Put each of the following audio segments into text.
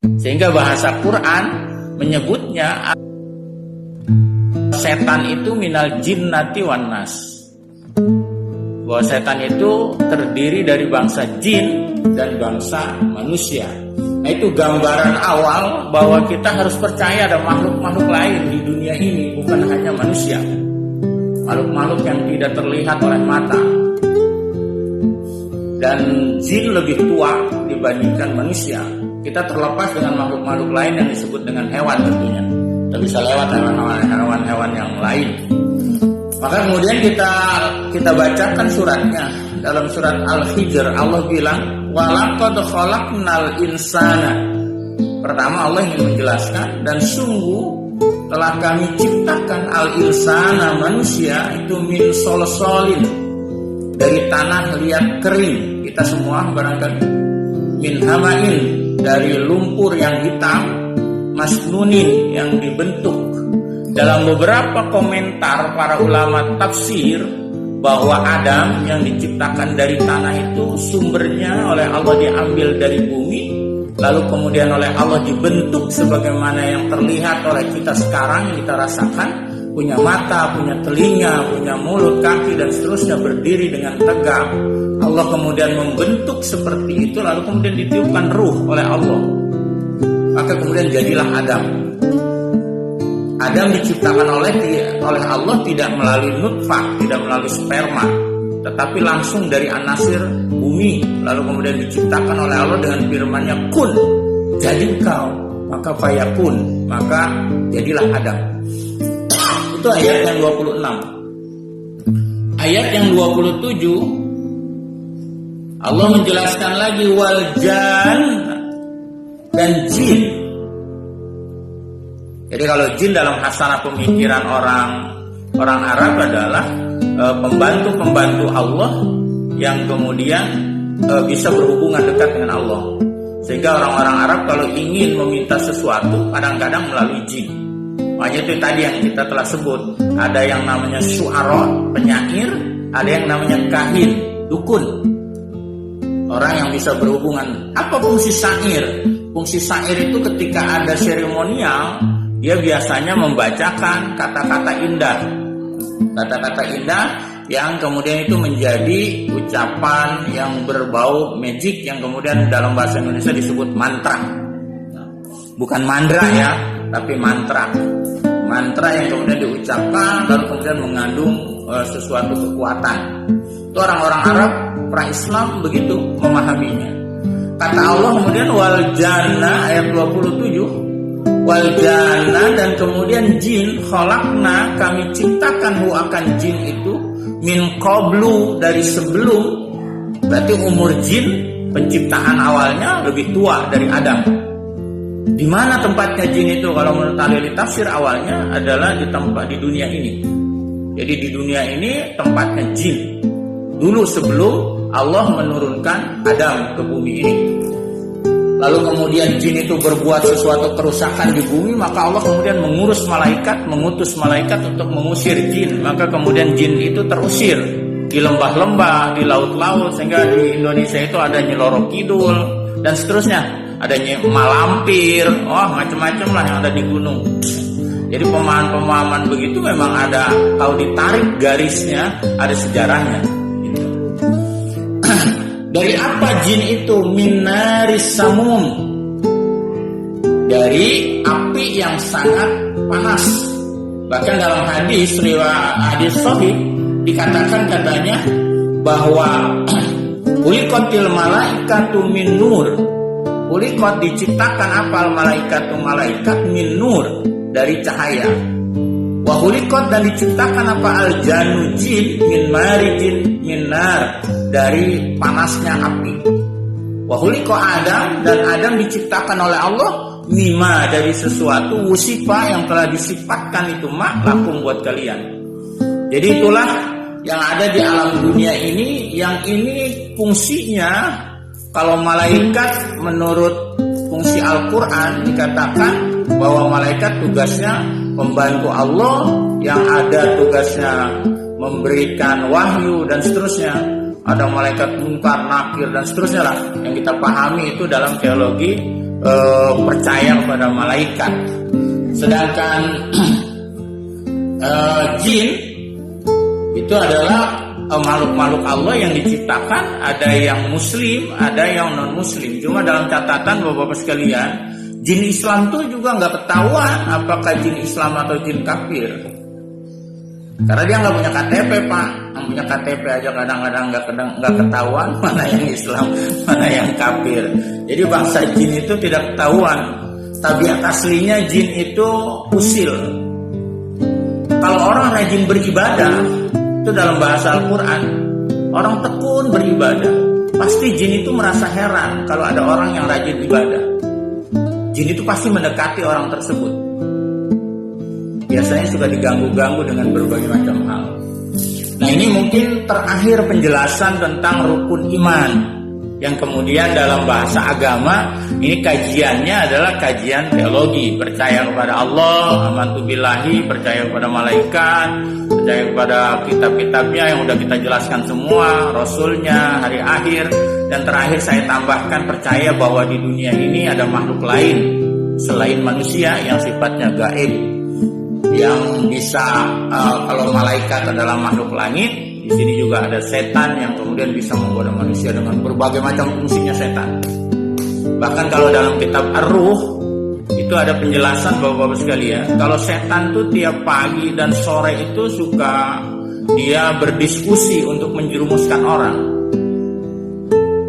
Sehingga bahasa Quran menyebutnya setan itu minal jinnati wan nas. Bahwa setan itu terdiri dari bangsa jin dan bangsa manusia. Nah, itu gambaran awal bahwa kita harus percaya ada makhluk-makhluk lain di dunia ini, bukan hanya manusia. Makhluk-makhluk yang tidak terlihat oleh mata. Dan jin lebih tua dibandingkan manusia. Kita terlepas dengan makhluk-makhluk lain yang disebut dengan hewan tentunya. Kita bisa lewat hewan-hewan yang lain. Maka kemudian kita bacakan suratnya. Dalam surat Al-Hijr Allah bilang, walaqad khalaqnal insana. Pertama Allah ingin menjelaskan, dan sungguh telah kami ciptakan al-insana manusia itu min solsolin, dari tanah liat kering. Kita semua barangkali min hamain, dari lumpur yang hitam, masnunin yang dibentuk. Dalam beberapa komentar para ulama tafsir bahwa Adam yang diciptakan dari tanah itu sumbernya oleh Allah diambil dari bumi, lalu kemudian oleh Allah dibentuk sebagaimana yang terlihat oleh kita sekarang, yang kita rasakan, punya mata, punya telinga, punya mulut, kaki dan seterusnya, berdiri dengan tegak. Allah kemudian membentuk seperti itu, lalu kemudian ditiupkan ruh oleh Allah, maka kemudian jadilah Adam. Adam diciptakan oleh Allah tidak melalui nutfah, tidak melalui sperma, tetapi langsung dari anasir bumi, lalu kemudian diciptakan oleh Allah dengan firman-Nya kun, jadi engkau, maka fayakun, maka jadilah Adam. Itu ayat yang 26. Ayat yang 27 Allah menjelaskan lagi wal jan, dan jin. Jadi kalau jin dalam hasanah pemikiran orang Arab adalah pembantu-pembantu Allah yang kemudian bisa berhubungan dekat dengan Allah. Sehingga orang-orang Arab kalau ingin meminta sesuatu kadang-kadang melalui jin. Makanya itu tadi yang kita telah sebut, ada yang namanya syu'ara, penyair, ada yang namanya kahin, dukun. Orang yang bisa berhubungan. Apa fungsi syair? Fungsi syair itu ketika ada seremonial, dia biasanya membacakan kata-kata indah. Kata-kata indah yang kemudian itu menjadi ucapan yang berbau magic, yang kemudian dalam bahasa Indonesia disebut mantra. Bukan mandra ya, tapi mantra. Mantra yang kemudian diucapkan lalu kemudian mengandung sesuatu kekuatan. Itu orang-orang Arab pra-Islam begitu memahaminya. Kata Allah kemudian wal janna ayat 27, wal janna, dan kemudian jin khalaqna, kami ciptakan hu akan jin itu min qablu, dari sebelum. Berarti umur jin penciptaan awalnya lebih tua dari Adam. Di mana tempatnya jin itu? Kalau menurut ahli tafsir awalnya adalah di tempat di dunia ini. Jadi di dunia ini tempatnya jin. Dulu sebelum Allah menurunkan Adam ke bumi ini. Lalu kemudian jin itu berbuat sesuatu kerusakan di bumi, maka Allah kemudian mengutus malaikat untuk mengusir jin. Maka kemudian jin itu terusir di lembah-lembah, di laut-laut, sehingga di Indonesia itu ada Nyi Loro Kidul dan seterusnya, ada Nyi Malampir, macam-macam lah yang ada di gunung. Jadi pemahaman-pemahaman begitu memang ada, kalau ditarik garisnya ada sejarahnya. Dari apa jin itu? Minaris samum, dari api yang sangat panas. Bahkan dalam hadis sahih dikatakan katanya bahwa uliqatil malaikatu min nur. Uliqat diciptakan apa malaikat min nur, dari cahaya. Wa uliqat, dan diciptakan apa al-janu jin min marijin min nar, dari panasnya api. Wa khuliqa Adam, dan Adam diciptakan oleh Allah mima, dari sesuatu wusifa yang telah disifatkan itu lakum buat kalian. Jadi itulah yang ada di alam dunia ini, yang ini fungsinya. Kalau malaikat menurut fungsi Al-Quran dikatakan bahwa malaikat tugasnya membantu Allah, yang ada tugasnya memberikan wahyu dan seterusnya. Ada malaikat munkar, nakir dan seterusnya lah, yang kita pahami itu dalam teologi percaya kepada malaikat. Sedangkan jin itu adalah makhluk-makhluk Allah yang diciptakan, ada yang muslim, ada yang non-muslim. Cuma dalam catatan Bapak-Bapak sekalian, jin Islam tuh juga nggak ketahuan apakah jin Islam atau jin kafir. Karena dia nggak punya KTP, Pak. Yang punya KTP aja kadang-kadang nggak ketahuan mana yang Islam, mana yang kafir. Jadi bangsa jin itu tidak ketahuan. Tabiat aslinya jin itu usil. Kalau orang rajin beribadah, itu dalam bahasa Al-Quran, orang tekun beribadah, pasti jin itu merasa heran kalau ada orang yang rajin ibadah. Jin itu pasti mendekati orang tersebut. Biasanya suka diganggu-ganggu dengan berbagai macam hal. Nah, ini mungkin terakhir penjelasan tentang rukun iman, yang kemudian dalam bahasa agama ini kajiannya adalah kajian teologi, percaya kepada Allah, amantu billahi, percaya kepada malaikat, percaya kepada kitab-kitabnya yang udah kita jelaskan semua, rasulnya, hari akhir, dan terakhir saya tambahkan percaya bahwa di dunia ini ada makhluk lain selain manusia yang sifatnya gaib, yang bisa kalau malaikat adalah makhluk langit, di sini juga ada setan yang kemudian bisa menggoda manusia dengan berbagai macam fungsinya setan. Bahkan kalau dalam kitab Ar-Ruh itu ada penjelasan Bapak-Bapak sekalian, kalau setan tuh tiap pagi dan sore itu suka dia berdiskusi untuk menjerumuskan orang.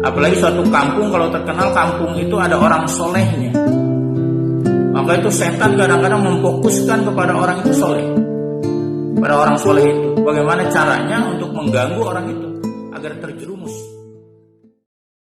Apalagi suatu kampung, kalau terkenal kampung itu ada orang solehnya, maka itu setan kadang-kadang memfokuskan kepada orang itu soleh, pada orang soleh itu. Bagaimana caranya untuk mengganggu orang itu?